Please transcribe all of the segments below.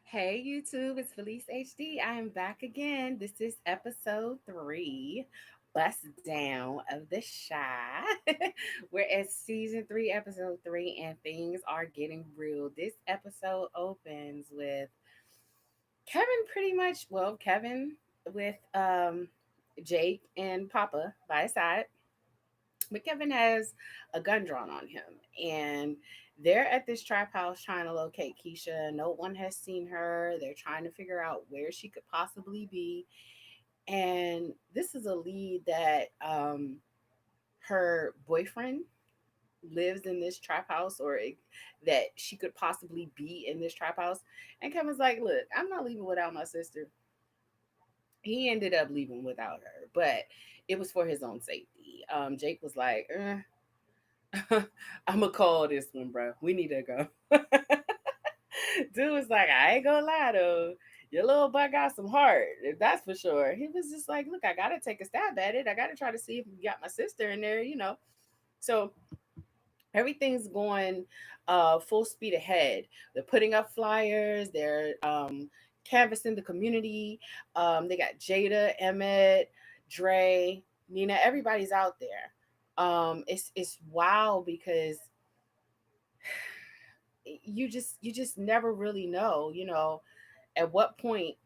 Hey YouTube, it's Felice HD. I am back again. This is episode 3, Bust Down of the Shy. We're at season 3, episode 3, and things are getting real. This episode opens with Kevin with Jake and Papa by his side. But Kevin has a gun drawn on him, and they're at this trap house trying to locate Keisha. No one has seen her. They're trying to figure out where she could possibly be. And this is a lead that her boyfriend lives in this trap house, that she could possibly be in this trap house. And Kevin's like, look, I'm not leaving without my sister. He ended up leaving without her, but it was for his own safety. Jake was like, I'm gonna call this one, bro. We need to go. Dude was like, I ain't gonna lie though. Your little butt got some heart, that's for sure. He was just like, look, I gotta take a stab at it. I gotta try to see if we got my sister in there. So everything's going full speed ahead. They're putting up flyers, they're canvassing the community. They got Jada, Emmett, Dre, Nina, everybody's out there. It's wow because you just never really know, at what point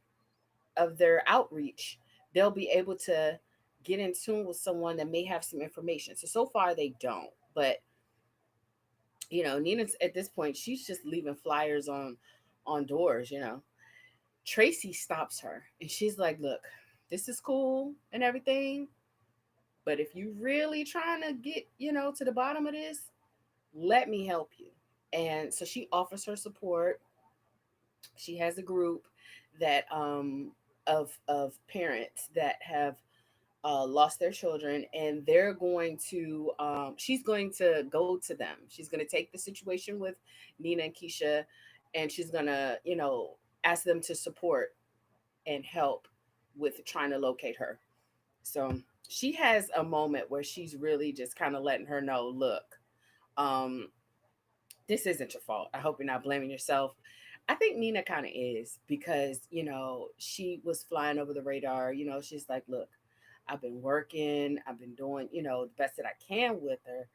of their outreach they'll be able to get in tune with someone that may have some information. So far they don't, but Nina's at this point, she's just leaving flyers on doors. Tracy stops her and she's like, look, this is cool and everything, but if you really trying to get to the bottom of this, let me help you. And so she offers her support. She has a group that of parents that have lost their children, and they're going to she's going to go to them. She's going to take the situation with Nina and Keisha, and she's going to ask them to support and help with trying to locate her. So she has a moment where she's really just kind of letting her know, look, um this isn't your fault. I hope you're not blaming yourself. I think Nina kind of is because, she was flying over the radar. She's like, look, I've been working, I've been doing, the best that I can with her.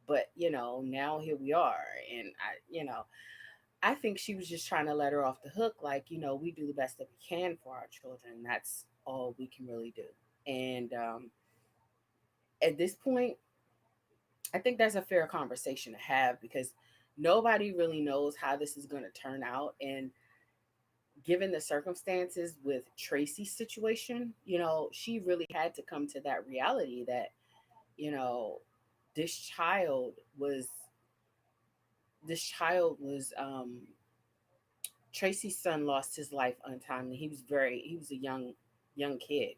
But, now here we are. And I think she was just trying to let her off the hook. Like, we do the best that we can for our children. That's all we can really do. And at this point, I think that's a fair conversation to have because nobody really knows how this is going to turn out. And given the circumstances with Tracy's situation, she really had to come to that reality that, you know, this child was, Tracy's son lost his life untimely. He was a young kid.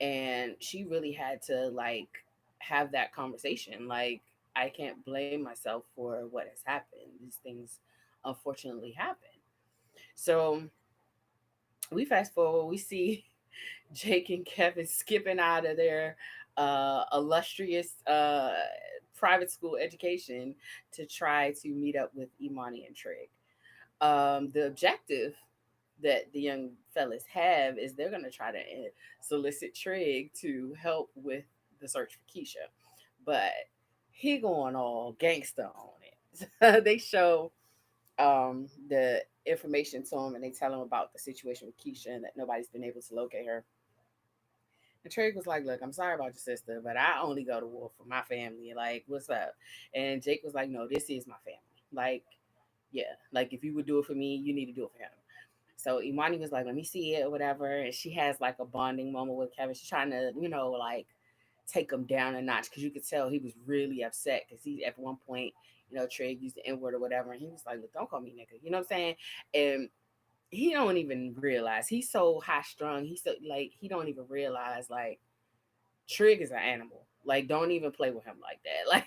And she really had to like have that conversation. Like, I can't blame myself for what has happened. These things unfortunately happen. So we fast forward, we see Jake and Kevin skipping out of their illustrious private school education to try to meet up with Imani and Trig. The objective that the young fellas have is they're going to try to solicit Trig to help with the search for Keisha, but he going all gangsta on it. They show the information to him and they tell him about the situation with Keisha and that nobody's been able to locate her. And Trig was like, look, I'm sorry about your sister, but I only go to war for my family. Like, what's up? And Jake was like, no, this is my family. Like, yeah, like if you would do it for me, you need to do it for him. So Imani was like, let me see it or whatever. And she has like a bonding moment with Kevin. She's trying to, like take him down a notch because you could tell he was really upset because he, at one point, Trig used the N word or whatever. And he was like, look, don't call me nigga. You know what I'm saying? And he don't even realize he's so high strung. He's so like, he don't even realize like Trig is an animal. Like, don't even play with him like that. Like,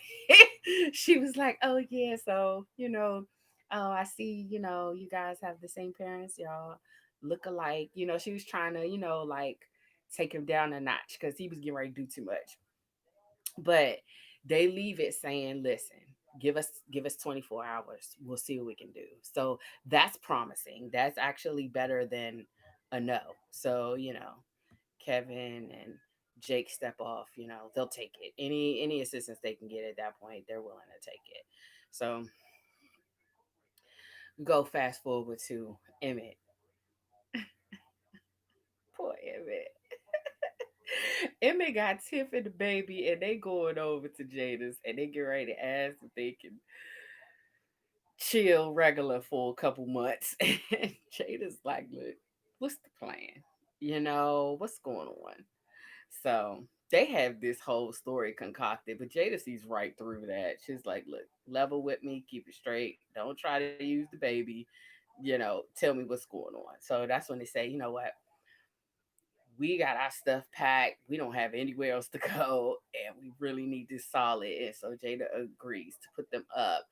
she was like, oh, yeah, so, oh, I see, you guys have the same parents. Y'all look alike. She was trying to, like, take him down a notch because he was getting ready to do too much. But they leave it saying, listen. Give us 24 hours. We'll see what we can do. So that's promising. That's actually better than a no. So, Kevin and Jake step off, they'll take it. Any assistance they can get at that point, they're willing to take it. So go fast forward to Emmett. Poor Emmett. Emmett got Tiff and the baby, and they going over to Jada's, and they get ready to ask if they can chill regular for a couple months. And Jada's like, look, what's the plan? What's going on? So they have this whole story concocted, but Jada sees right through that. She's like, look, level with me, keep it straight. Don't try to use the baby. Tell me what's going on. So that's when they say, you know what? We got our stuff packed. We don't have anywhere else to go, and we really need this solid. And so Jada agrees to put them up.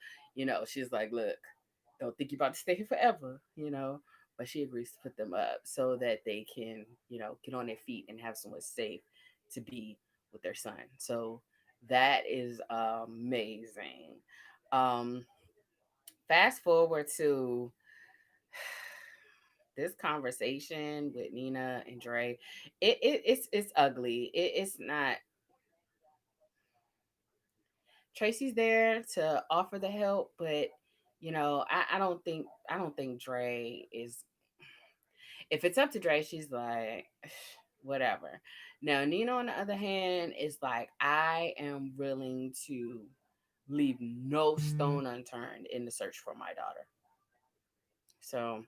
She's like, look, don't think you're about to stay here forever. But she agrees to put them up so that they can, get on their feet and have somewhere safe to be with their son. So that is amazing. Um, Fast forward to this conversation with Nina and Dre. It's ugly. It's not. Tracy's there to offer the help, but I don't think Dre is. If it's up to Dre, she's like, whatever. Now Nina, on the other hand, is like, I am willing to leave no stone unturned in the search for my daughter. So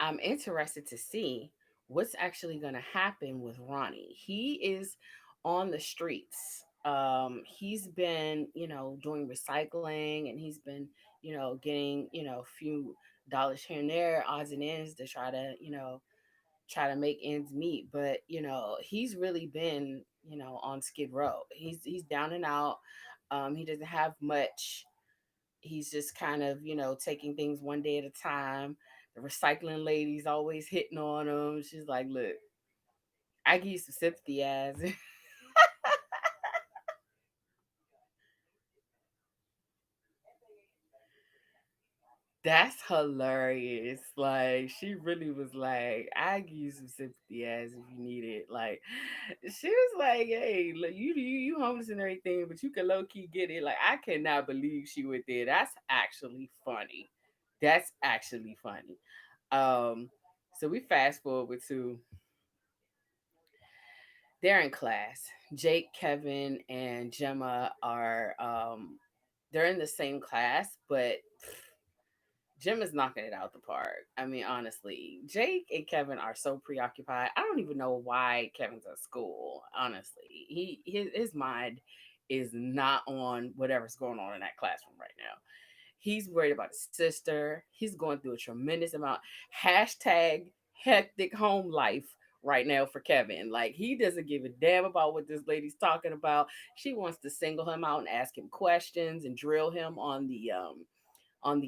I'm interested to see what's actually going to happen with Ronnie. He is on the streets. He's been, doing recycling, and he's been, getting, a few dollars here and there, odds and ends, to try to make ends meet. But, he's really been, on Skid Row. He's down and out. He doesn't have much. He's just kind of, taking things one day at a time. The recycling lady's always hitting on him. She's like, look, I give you some sympathy, as that's hilarious. Like, she really was like, I give you some sympathy, as if you need it. Like, she was like, hey, look, you homeless and everything, but you can low key get it. Like, I cannot believe she went there. That's actually funny. That's actually funny. Um, so we fast forward to, they're in class. Jake, Kevin, and Gemma are they're in the same class, but Gemma's knocking it out the park. I mean, honestly, Jake and Kevin are so preoccupied. I don't even know why Kevin's at school. Honestly, his mind is not on whatever's going on in that classroom right now. He's worried about his sister. He's going through a tremendous amount. Hashtag hectic home life right now for Kevin. Like, he doesn't give a damn about what this lady's talking about. She wants to single him out and ask him questions and drill him on the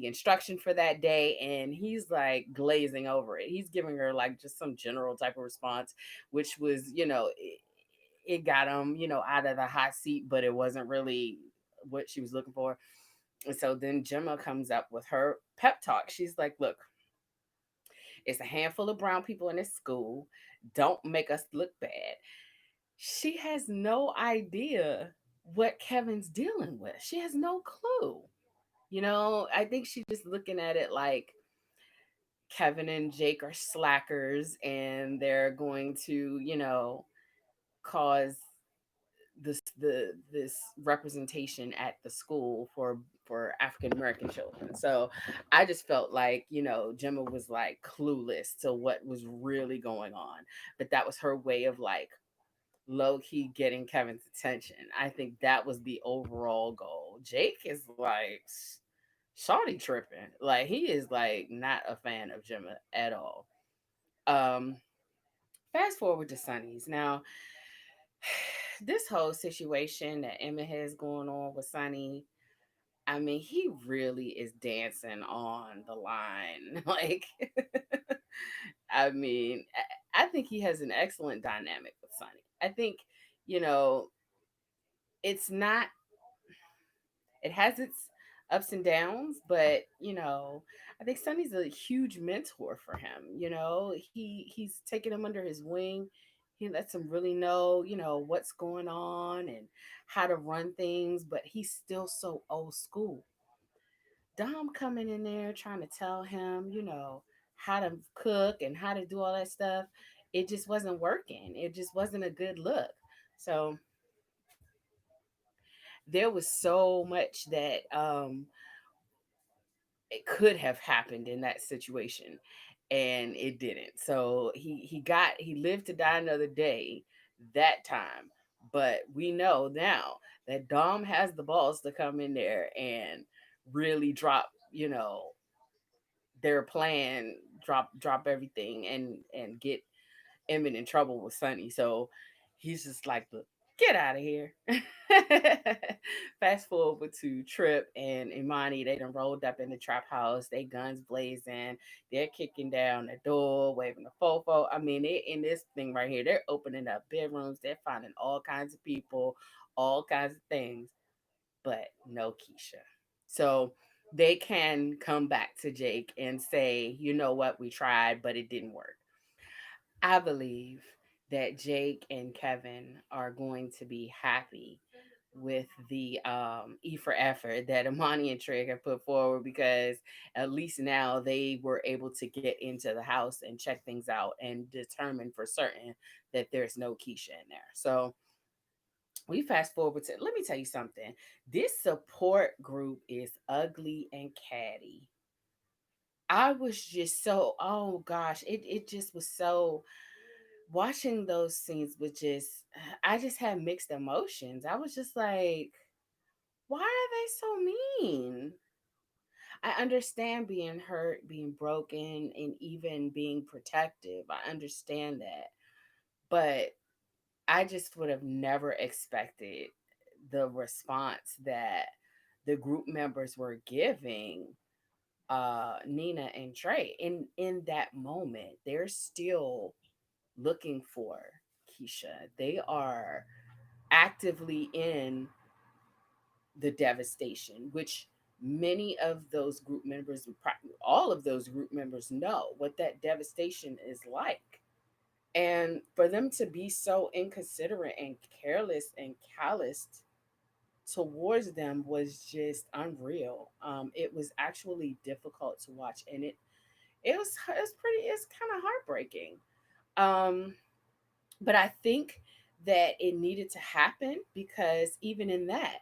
instruction for that day, and he's like glazing over it. He's giving her like just some general type of response, which was, it got him, out of the hot seat, but it wasn't really what she was looking for. And so then Gemma comes up with her pep talk. She's like, look, it's a handful of brown people in this school. Don't make us look bad. She has no idea what Kevin's dealing with. She has no clue. I think she's just looking at it like Kevin and Jake are slackers, and they're going to, cause this representation at the school for African American children. So I just felt like, Gemma was like clueless to what was really going on. But that was her way of like low key getting Kevin's attention. I think that was the overall goal. Jake is like shawty tripping. Like, he is like not a fan of Gemma at all. Um Fast forward to Sonny's. Now, this whole situation that Emma has going on with Sonny, I mean, he really is dancing on the line. Like, I mean, I think he has an excellent dynamic with Sonny. I think, you know, it's not. It has its ups and downs, but I think Sonny's a huge mentor for him. He's taking him under his wing. He lets him really know, what's going on and how to run things, but he's still so old school. Dom coming in there trying to tell him, how to cook and how to do all that stuff. It just wasn't working. It just wasn't a good look. So there was so much that it could have happened in that situation, and it didn't. So he lived to die another day that time. But we know now that Dom has the balls to come in there and really drop, their plan, drop everything and get Emmett in trouble with Sonny. So he's just like, look, get out of here. Fast forward to Trip and Imani. They done rolled up in the trap house. They guns blazing. They're kicking down the door, waving the fofo. I mean, they in this thing right here. They're opening up bedrooms. They're finding all kinds of people, all kinds of things, but no Keisha. So they can come back to Jake and say, you know what, we tried, but it didn't work. I believe that Jake and Kevin are going to be happy with the E for effort that Amani and Trig have put forward, because at least now they were able to get into the house and check things out and determine for certain that there's no Keisha in there. So we fast forward to, let me tell you something. This support group is ugly and catty. I was just so, oh gosh, it just was so, watching those scenes was just, I just had mixed emotions. I was just like, why are they so mean? I understand being hurt, being broken, and even being protective. I understand that. But I just would have never expected the response that the group members were giving Nina and Trey. In that moment, they're still looking for Keisha. They are actively in the devastation, which many of those group members, all of those group members, know what that devastation is like. And for them to be so inconsiderate and careless and calloused towards them was just unreal. It was actually difficult to watch, and it's kind of heartbreaking. Um, but I think that it needed to happen, because even in that,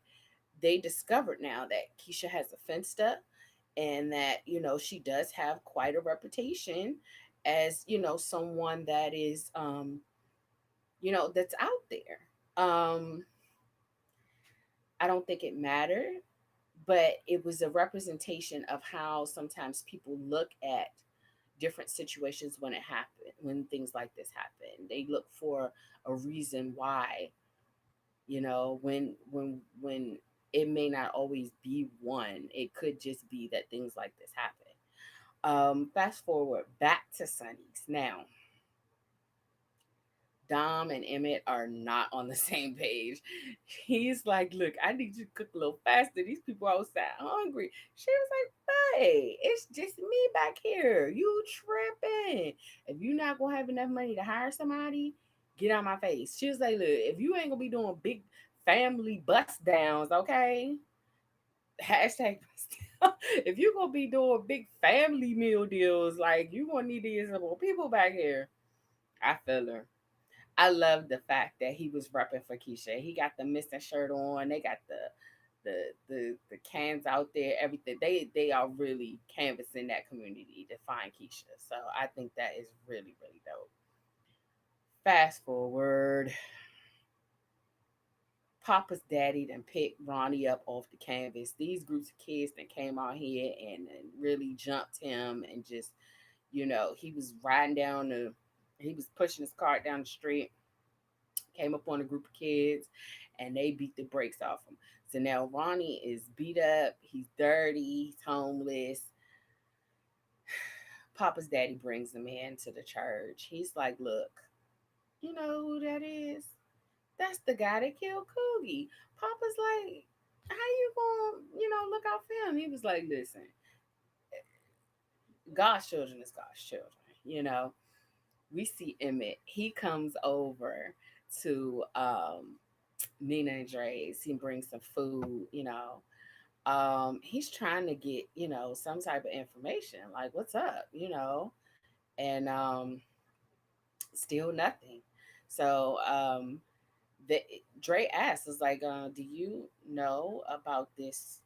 they discovered now that Keisha has a fenced up, and that, she does have quite a reputation as, someone that is, that's out there. I don't think it mattered, but it was a representation of how sometimes people look at different situations when it happened, when things like this happen. They look for a reason why, when it may not always be one. It could just be that things like this happen. Fast forward back to Sunny's. Now, Dom and Emmett are not on the same page. He's like, look, I need you to cook a little faster. These people outside hungry. She was like, hey, it's just me back here. You tripping. If you not gonna have enough money to hire somebody, get out my face. She was like, look, if you ain't gonna be doing big family bust downs, okay? Hashtag if you gonna be doing big family meal deals, like, you gonna need to get some more people back here. I feel her. I love the fact that he was repping for Keisha. He got the missing shirt on. They got the cans out there. Everything. They are really canvassing that community to find Keisha. So I think that is really really dope. Fast forward. Papa's daddy then picked Ronnie up off the canvas. These groups of kids that came out here and really jumped him, and just, he was riding down he was pushing his cart down the street, came up on a group of kids, and they beat the brakes off him. So now Ronnie is beat up, he's dirty, he's homeless. Papa's daddy brings him into the church. He's like, look, you know who that is? That's the guy that killed Coogie. Papa's like, how you gonna, look out for him? He was like, listen, God's children is God's children. You know, we see Emmett. He comes over to Nina and Dre's. He brings some food. He's trying to get some type of information, like what's up, and still nothing. So the Dre asks is like, do you know about this,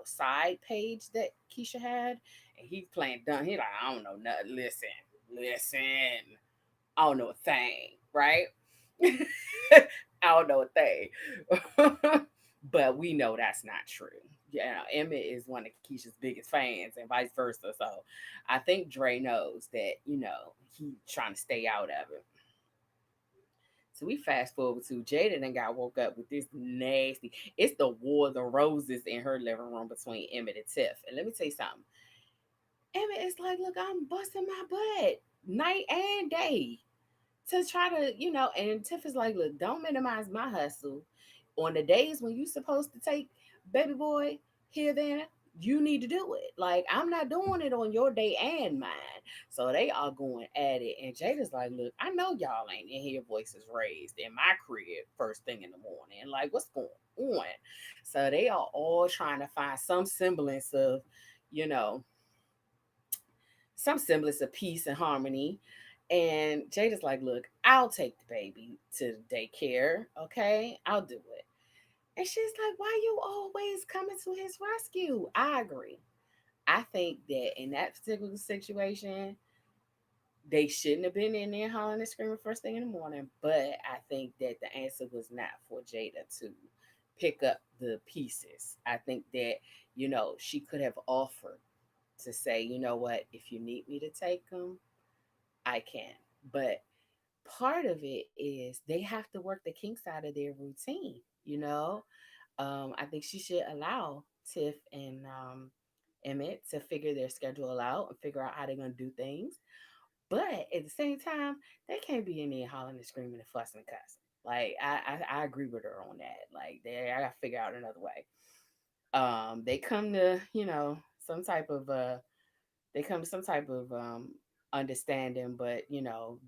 side page that Keisha had? And he's playing dumb. He like, I don't know nothing. Listen, I don't know a thing, right? I don't know a thing. But we know that's not true. Yeah, Emmett is one of Keisha's biggest fans and vice versa. So I think Dre knows that, he's trying to stay out of it. So we fast forward to Jada and got woke up with this nasty. It's the War of the Roses in her living room between Emmett and Tiff. And let me tell you something. Emmett is like, look, I'm busting my butt night and day to try to, and Tiff is like, look, don't minimize my hustle. On the days when you supposed to take baby boy here, then you need to do it. Like, I'm not doing it on your day and mine. So they are going at it. And Jada's like, look, I know y'all ain't in here voices raised in my crib first thing in the morning. Like, what's going on? So they are all trying to find some semblance of, you know, some semblance of peace and harmony. And Jada's like, look, I'll take the baby to daycare. Okay. I'll do it. And she's like, why you always coming to his rescue? I agree. I think that in that particular situation, they shouldn't have been in there hollering and screaming first thing in the morning. But I think that the answer was not for Jada to pick up the pieces. I think that, she could have offered to say, you know what, if you need me to take them, I can. But part of it is they have to work the kinks out of their routine. I think she should allow Tiff and Emmett to figure their schedule out and figure out how they're going to do things. But at the same time, they can't be in there hollering and screaming and fussing and cussing. Like, I agree with her on that. Like, I got to figure out another way. They come to, some type of they come to some type of understanding, but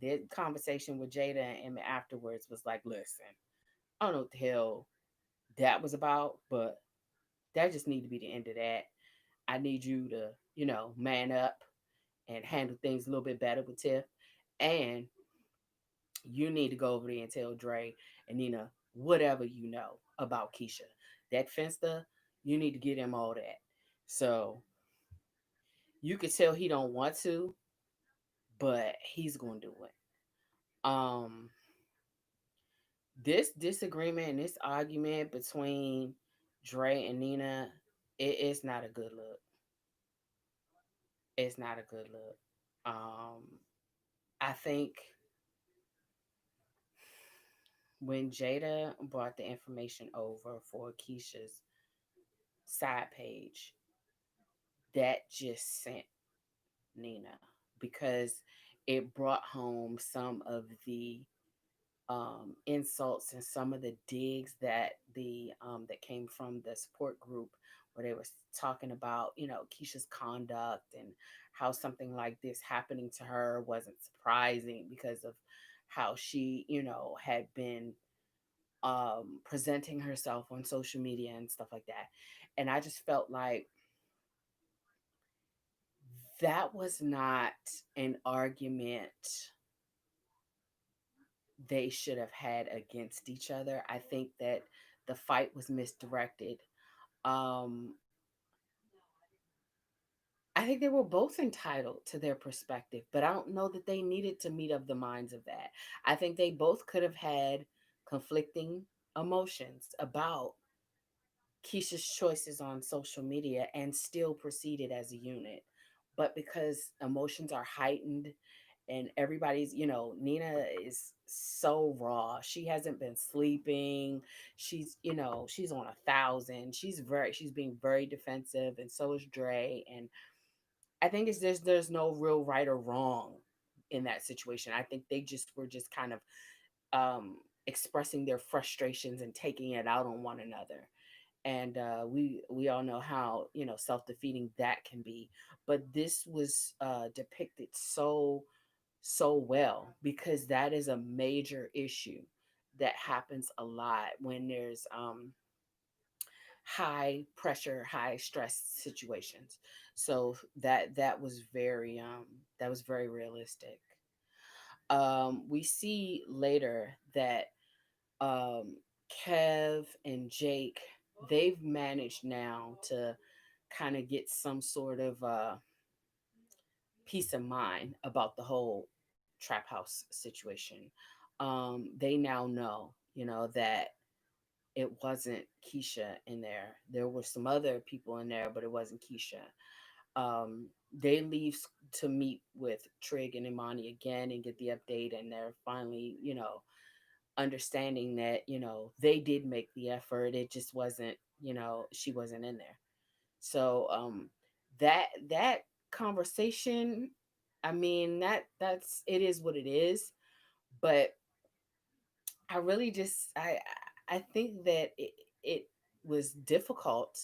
their conversation with Jada and Emma afterwards was like, listen, I don't know what the hell that was about, but that just need to be the end of that. I need you to, man up and handle things a little bit better with Tiff. And you need to go over there and tell Dre and Nina whatever you know about Keisha. That Finsta, you need to get him all that. So you could tell he don't want to, but he's gonna do it. Um, this disagreement and this argument between Dre and Nina, it's not a good look. It's not a good look. I think when Jada brought the information over for Keisha's side page, that just sent Nina because it brought home some of the insults and some of the digs that came from the support group where they were talking about Keisha's conduct and how something like this happening to her wasn't surprising because of how she had been presenting herself on social media and stuff like that. And I just felt like that was not an argument they should have had against each other. I think that the fight was misdirected. Um, I think they were both entitled to their perspective, but I don't know that they needed to meet of the minds of that. I think they both could have had conflicting emotions about Keisha's choices on social media and still proceeded as a unit. But because emotions are heightened and everybody's, Nina is so raw. She hasn't been sleeping. She's on 1,000. She's being very defensive, and so is Dre. And I think it's there's no real right or wrong in that situation. I think they just were just kind of expressing their frustrations and taking it out on one another. and we all know how, you know, self-defeating that can be. But this was depicted so well, because that is a major issue that happens a lot when there's high pressure, high stress situations. So that was very realistic. We see later that um, Kev and Jake, they've managed now to kind of get some sort of peace of mind about the whole trap house situation. They now know, you know, that it wasn't Keisha in there. There were some other people in there, but it wasn't Keisha. They leave to meet with Trig and Imani again and get the update, and they're finally, you know, understanding that, you know, they did make the effort. It just wasn't, you know, she wasn't in there. So that conversation, I mean, that's it is what it is. But I really just I think that it was difficult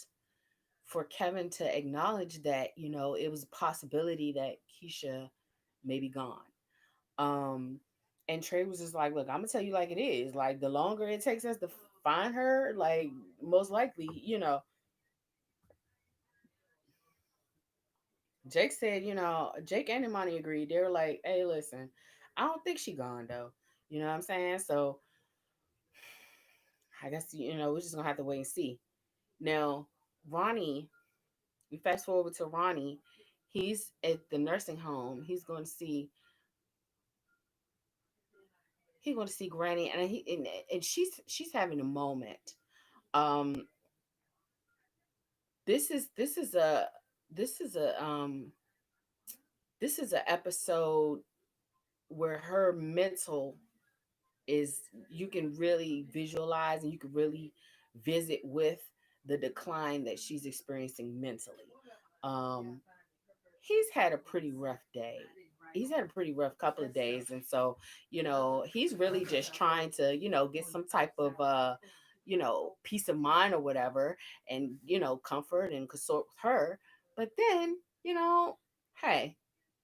for Kevin to acknowledge that, you know, it was a possibility that Keisha may be gone. Um, and Trey was just like, look, I'm gonna tell you like it is. Like the longer it takes us to find her, like most likely, you know, Jake said, you know, Jake and Imani agreed. They were like, hey, listen, I don't think she gone though. You know what I'm saying? So I guess, you know, we're just gonna have to wait and see. Now, Ronnie, we fast forward to Ronnie. He's at the nursing home. He's going to see Granny, and and she's having a moment. Um, this is this is a this is a this is an episode where her mental is, you can really visualize and you can really visit with the decline that she's experiencing mentally. Um, he's had a pretty rough day. He's had a pretty rough couple of days. And so, you know, he's really just trying to, you know, get some type of you know, peace of mind or whatever, and, you know, comfort and consort with her. But then, you know, hey,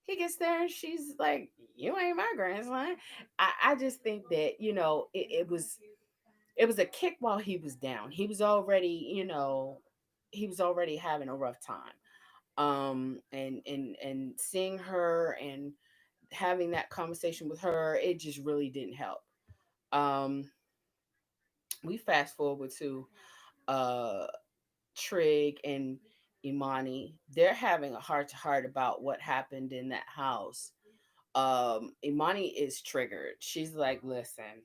he gets there and she's like, you ain't my grandson. I just think that, you know, it was a kick while he was down. He was already, you know, he was already having a rough time. And seeing her and having that conversation with her, it just really didn't help. um we fast forward to uh Trig and Imani. They're having a heart to heart about what happened in that house. Imani is triggered. She's like, listen,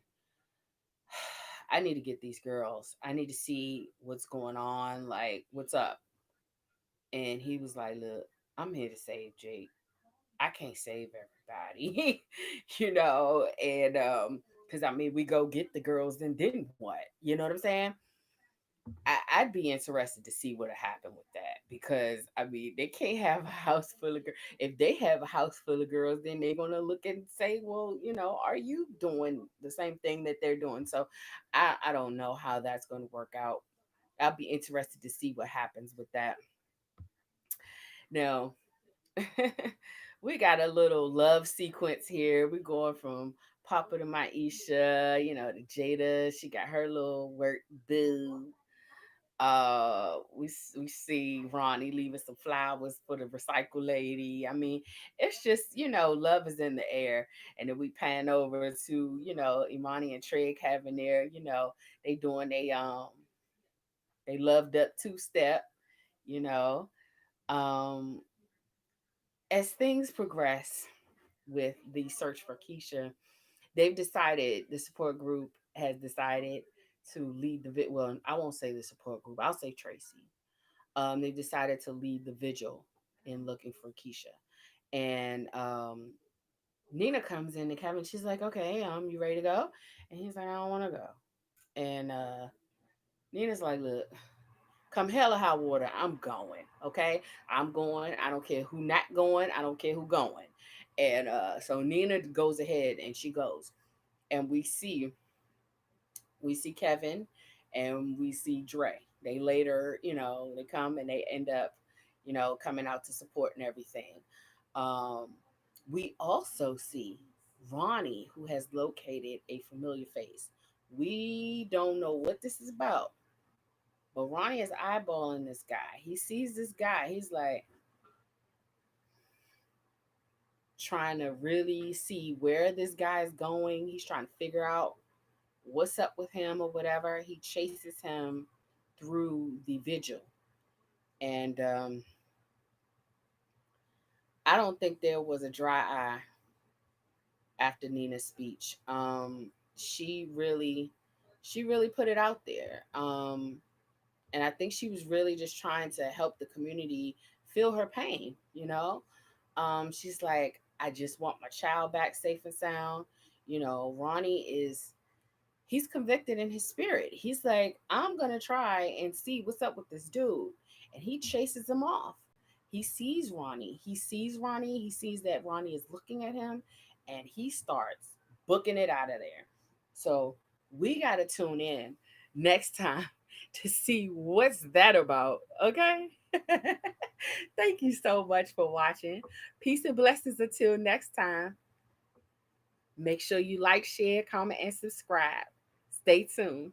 I need to get these girls. I need to see what's going on, like what's up. And he was like, look, I'm here to save Jake. I can't save everybody, you know, and because I mean, we go get the girls, and then what? You know what I'm saying? I'd be interested to see what happened with that, because I mean, they can't have a house full of girls. If they have a house full of girls, then they're gonna look and say, well, you know, are you doing the same thing that they're doing? So I don't know how that's gonna work out. I'll be interested to see what happens with that. Now, we got a little love sequence here. We're going from Papa to Maisha, you know, to Jada. She got her little work boo. We see Ronnie leaving some flowers for the recycle lady. I mean, it's just, you know, love is in the air. And then we pan over to, you know, Imani and Trig having their, you know, they loved up two step, you know. Um as things progress with the search for Keisha, they've decided, the support group has decided to lead the well, I won't say the support group, I'll say Tracy. They've decided to lead the vigil in looking for Keisha. And Nina comes in to Kevin. She's like, okay, you ready to go? And he's like, I don't want to go. And Nina's like, look, come hell or high water, I'm going. Okay, I'm going. I don't care who not going. I don't care who going. And so Nina goes ahead and she goes, and we see Kevin, and we see Dre. They later, they come and they end up, coming out to support and everything. Um, we also see Ronnie, who has located a familiar face. We don't know what this is about, but Ronnie is eyeballing this guy. He sees this guy. He's like trying to really see where this guy is going. He's trying to figure out what's up with him or whatever. He chases him through the vigil. And I don't think there was a dry eye after Nina's speech. She really put it out there. And I think she was really just trying to help the community feel her pain, She's like, I just want my child back safe and sound. Ronnie is he's convicted in his spirit. He's like, I'm gonna try and see what's up with this dude. And he chases him off. He sees Ronnie. He sees Ronnie. He sees that Ronnie is looking at him and he starts booking it out of there. So we gotta tune in next time to see what's that about. Okay. Thank you so much for watching. Peace and blessings until next time. Make sure you like, share, comment, and subscribe. Stay tuned.